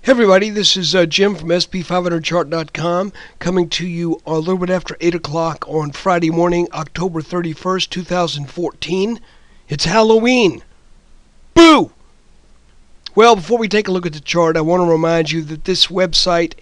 Hey everybody, this is Jim from SP500chart.com coming to you a little bit after 8 o'clock on Friday morning, October 31st, 2014. It's Halloween. Boo! Well, before we take a look at the chart, I want to remind you that this website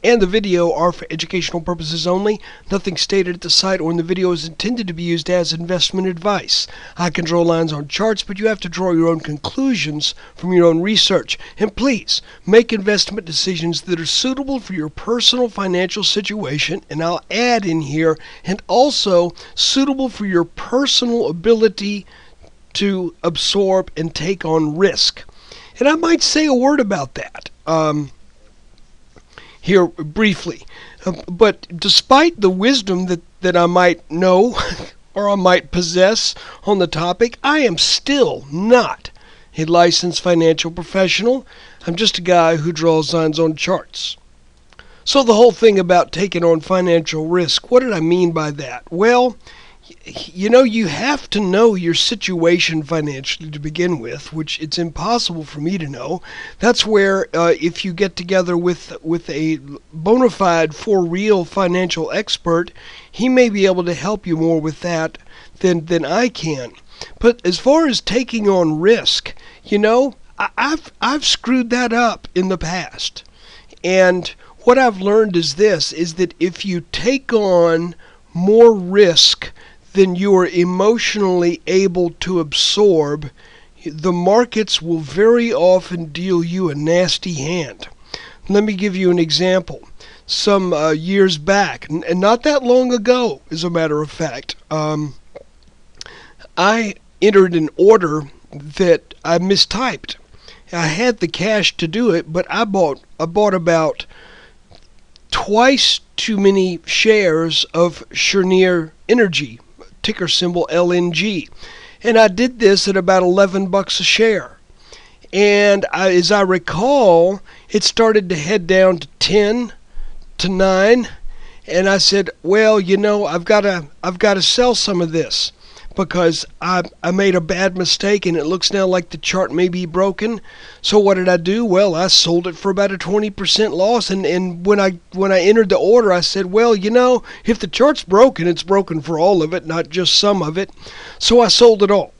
and the video are for educational purposes only. Nothing stated at the site or in the video is intended to be used as investment advice. I can draw lines on charts, but you have to draw your own conclusions from your own research. And please, make investment decisions that are suitable for your personal financial situation, and I'll add in here, and also suitable for your personal ability to absorb and take on risk. And I might say a word about that here briefly. But despite the wisdom that I might know or I might possess on the topic, I am still not a licensed financial professional. I'm just a guy who draws lines on charts. So the whole thing about taking on financial risk, what did I mean by that? Well, you know, you have to know your situation financially to begin with, which it's impossible for me to know. That's where if you get together with a bona fide, for real financial expert, he may be able to help you more with that than I can. But as far as taking on risk, you know, I've screwed that up in the past. And what I've learned is this, is that if you take on more risk than you are emotionally able to absorb, the markets will very often deal you a nasty hand. Let me give you an example. Some years back, and not that long ago, as a matter of fact, I entered an order that I mistyped. I had the cash to do it, but I bought about twice too many shares of Cheniere Energy, ticker symbol LNG, and I did this at about $11 a share. And as I recall, it started to head down to 10 to 9, and I said, well, you know, I've got to sell some of this because I made a bad mistake and it looks now like the chart may be broken. So what did I do? Well, I sold it for about a 20% loss, and when I entered the order, I said, well, you know, if the chart's broken, it's broken for all of it, not just some of it. So I sold it all.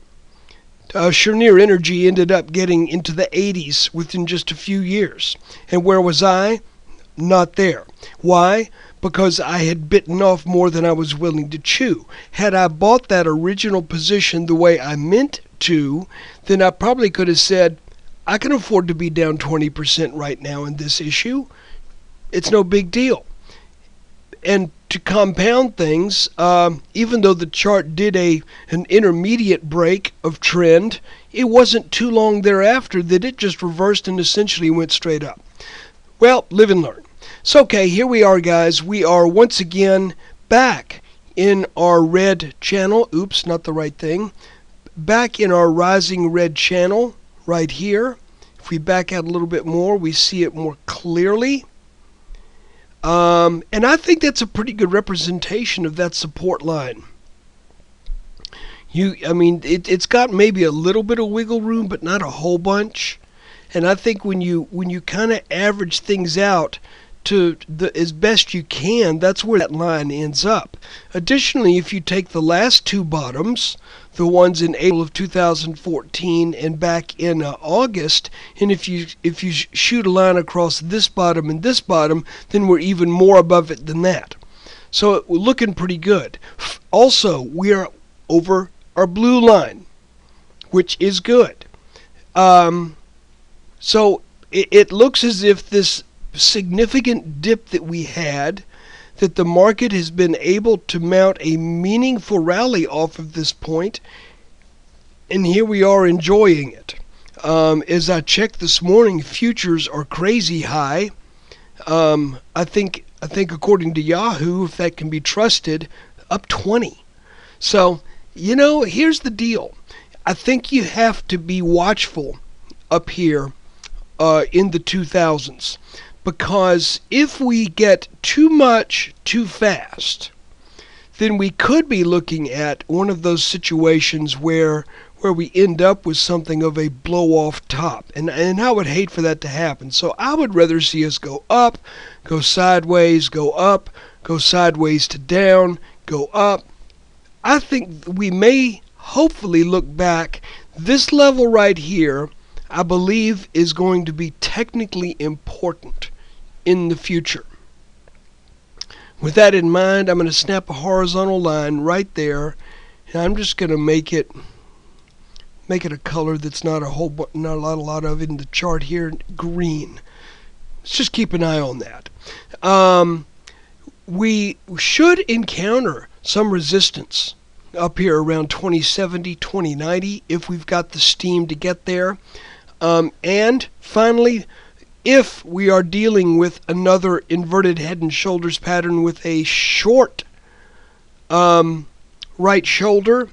Cheniere Energy ended up getting into the 80s within just a few years. And where was I? Not there. Why? Because I had bitten off more than I was willing to chew. Had I bought that original position the way I meant to, then I probably could have said, I can afford to be down 20% right now in this issue. It's no big deal. And to compound things, even though the chart did an intermediate break of trend, it wasn't too long thereafter that it just reversed and essentially went straight up. Well, live and learn. So, okay, here we are, guys. We are once again back in our red channel. Oops, not the right thing. Back in our rising red channel right here. If we back out a little bit more, we see it more clearly. And I think that's a pretty good representation of that support line. I mean, it's got maybe a little bit of wiggle room, but not a whole bunch. And I think when you kind of average things out to as best you can, that's where that line ends up. Additionally, if you take the last two bottoms, the ones in April of 2014 and back in August, and if you shoot a line across this bottom and this bottom, then we're even more above it than that. So we're looking pretty good. Also, we are over our blue line, which is good. So it looks as if this significant dip that we had, that the market has been able to mount a meaningful rally off of this point, and here we are enjoying it. As I checked this morning, futures are crazy high. I think according to Yahoo, if that can be trusted, up 20. So, you know, here's the deal. I think you have to be watchful up here in the 2000s. Because if we get too much too fast, then we could be looking at one of those situations where where we end up with something of a blow-off top. And I would hate for that to happen. So I would rather see us go up, go sideways, go up, go sideways to down, go up. I think we may hopefully look back. This level right here, I believe, is going to be technically important in the future. With that in mind, I'm going to snap a horizontal line right there, and I'm just going to make it a color that's not a lot of in the chart here, green. Let's just keep an eye on that. We should encounter some resistance up here around 2070, 2090 if we've got the steam to get there. And finally, if we are dealing with another inverted head and shoulders pattern with a short right shoulder,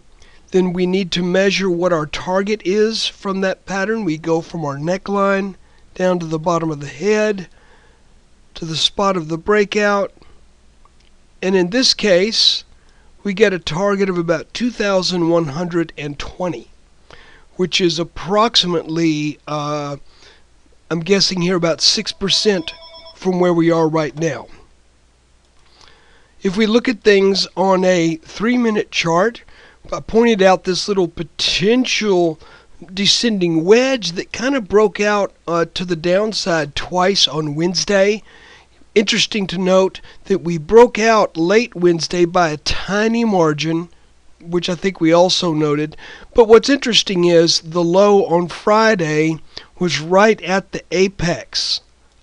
then we need to measure what our target is from that pattern. We go from our neckline down to the bottom of the head to the spot of the breakout. And in this case, we get a target of about 2,120, which is approximately, I'm guessing here, about 6% from where we are right now. If we look at things on a 3-minute chart, I pointed out this little potential descending wedge that kind of broke out to the downside twice on Wednesday. Interesting to note that we broke out late Wednesday by a tiny margin, which I think we also noted. But what's interesting is the low on Friday was right at the apex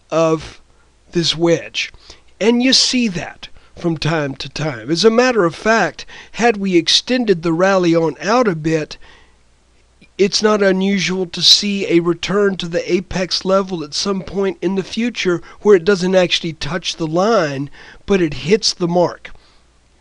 of this wedge. And you see that from time to time. As a matter of fact, had we extended the rally on out a bit, it's not unusual to see a return to the apex level at some point in the future where it doesn't actually touch the line, but it hits the mark.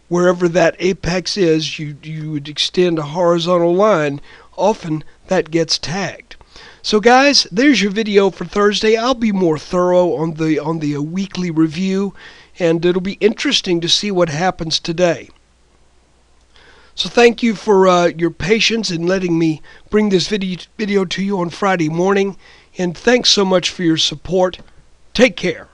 Wherever that apex is, you would extend a horizontal line. Often that gets tagged. So guys, there's your video for Thursday. I'll be more thorough on the weekly review, and it'll be interesting to see what happens today. So thank you for your patience in letting me bring this video to you on Friday morning, and thanks so much for your support. Take care.